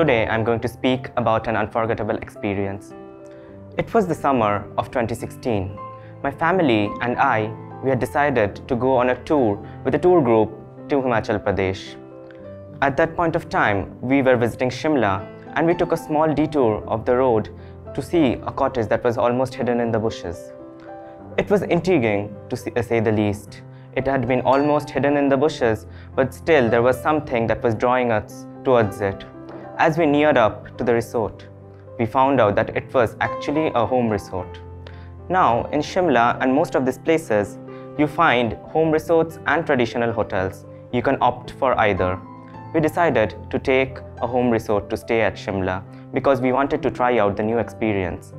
Today I'm going to speak about an unforgettable experience. It was the summer of 2016. My family and we had decided to go on a tour with a tour group to Himachal Pradesh. At that point of time, we were visiting Shimla and we took a small detour of the road to see a cottage that was almost hidden in the bushes. It was intriguing, to say the least. It had been almost hidden in the bushes, but still there was something that was drawing us towards it. As we neared up to the resort, we found out that it was actually a home resort. Now, in Shimla and most of these places, you find home resorts and traditional hotels. You can opt for either. We decided to take a home resort to stay at Shimla because we wanted to try out the new experience.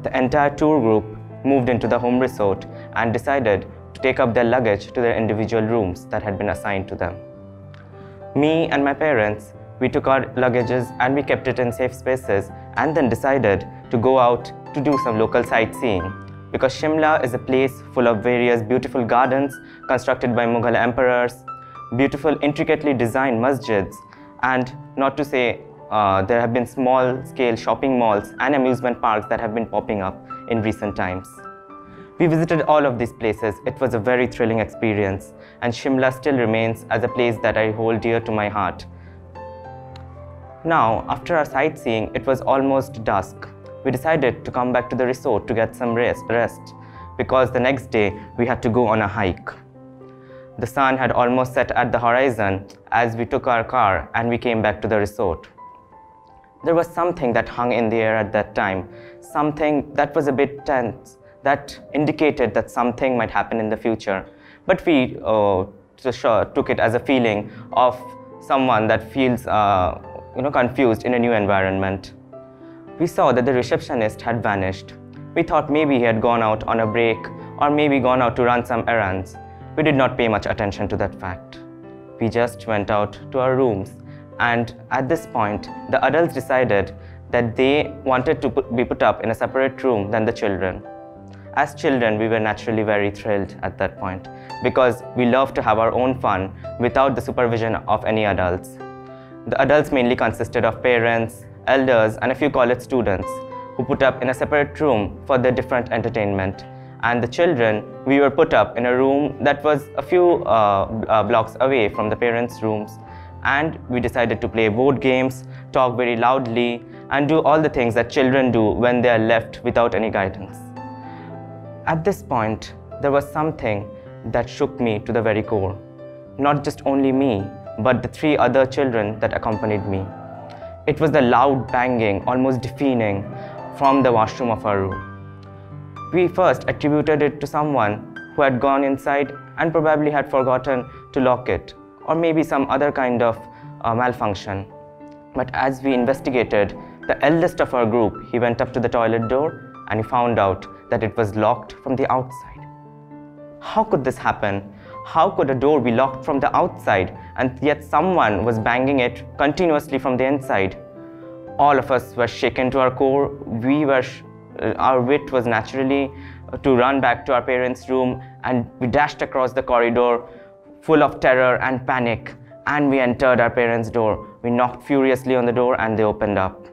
The entire tour group moved into the home resort and decided to take up their luggage to their individual rooms that had been assigned to them. Me and my parents, we took our luggages and we kept it in safe spaces and then decided to go out to do some local sightseeing, because Shimla is a place full of various beautiful gardens constructed by Mughal emperors, beautiful intricately designed masjids, and not to say there have been small-scale shopping malls and amusement parks that have been popping up in recent times. We visited all of these places. It was a very thrilling experience, and Shimla still remains as a place that I hold dear to my heart. Now, after our sightseeing, it was almost dusk. We decided to come back to the resort to get some rest because the next day we had to go on a hike. The sun had almost set at the horizon as we took our car and we came back to the resort. There was something that hung in the air at that time, something that was a bit tense, that indicated that something might happen in the future. But we took it as a feeling of someone that feels confused in a new environment. We saw that the receptionist had vanished. We thought maybe he had gone out on a break or maybe gone out to run some errands. We did not pay much attention to that fact. We just went out to our rooms, and at this point, the adults decided that they wanted to be put up in a separate room than the children. As children, we were naturally very thrilled at that point because we love to have our own fun without the supervision of any adults. The adults mainly consisted of parents, elders, and a few college students who put up in a separate room for their different entertainment. And the children, we were put up in a room that was a few blocks away from the parents' rooms. And we decided to play board games, talk very loudly, and do all the things that children do when they are left without any guidance. At this point, there was something that shook me to the very core. Not just only me, but the 3 other children that accompanied me. It was the loud banging, almost deafening, from the washroom of our room. We first attributed it to someone who had gone inside and probably had forgotten to lock it, or maybe some other kind of malfunction. But as we investigated, the eldest of our group, he went up to the toilet door and he found out that it was locked from the outside. How could this happen? How could a door be locked from the outside and yet someone was banging it continuously from the inside? All of us were shaken to our core. Our wit was naturally to run back to our parents' room, and we dashed across the corridor full of terror and panic, and we entered our parents' door. We knocked furiously on the door and they opened up.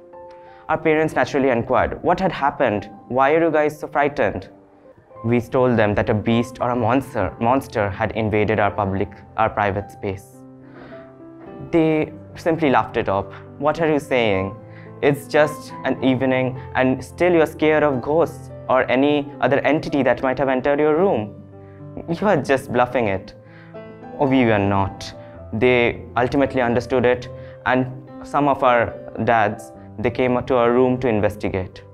Our parents naturally inquired, "What had happened? Why are you guys so frightened?" We told them that a beast or a monster had invaded our private space. They simply laughed it off. "What are you saying? It's just an evening and still you're scared of ghosts or any other entity that might have entered your room. You are just bluffing it." Oh, we were not. They ultimately understood it, and some of our dads, they came to our room to investigate.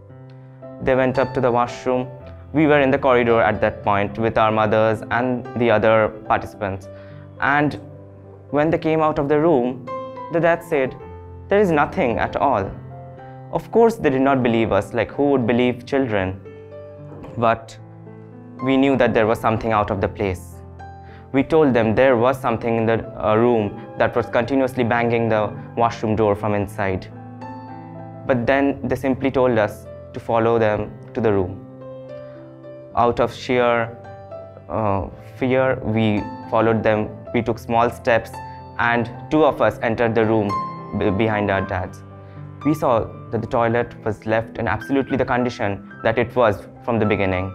They went up to the washroom. We were in the corridor at that point with our mothers and the other participants. And when they came out of the room, the dad said, "There is nothing at all." Of course, they did not believe us, like who would believe children? But we knew that there was something out of the place. We told them there was something in the room that was continuously banging the washroom door from inside. But then they simply told us to follow them to the room. Out of sheer fear, we followed them. We took small steps and 2 of us entered the room behind our dads. We saw that the toilet was left in absolutely the condition that it was from the beginning.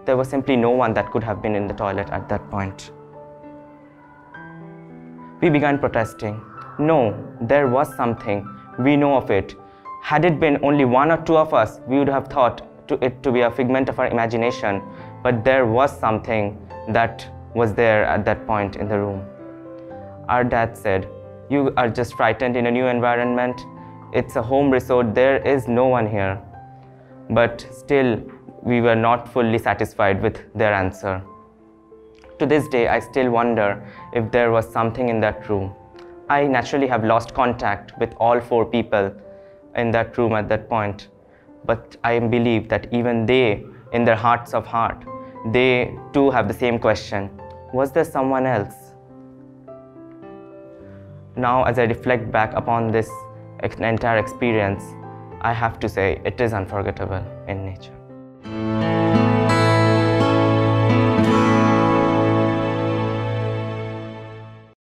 There was simply no one that could have been in the toilet at that point. We began protesting. No, there was something. We know of it. Had it been only one or two of us, we would have thought it to be a figment of our imagination. But there was something that was there at that point in the room. Our dad said, "You are just frightened in a new environment. It's a home resort. There is no one here." But still, we were not fully satisfied with their answer. To this day, I still wonder if there was something in that room. I naturally have lost contact with all 4 people in that room at that point. But I believe that even they, in their hearts of heart, they too have the same question. Was there someone else? Now, as I reflect back upon this entire experience, I have to say it is unforgettable in nature.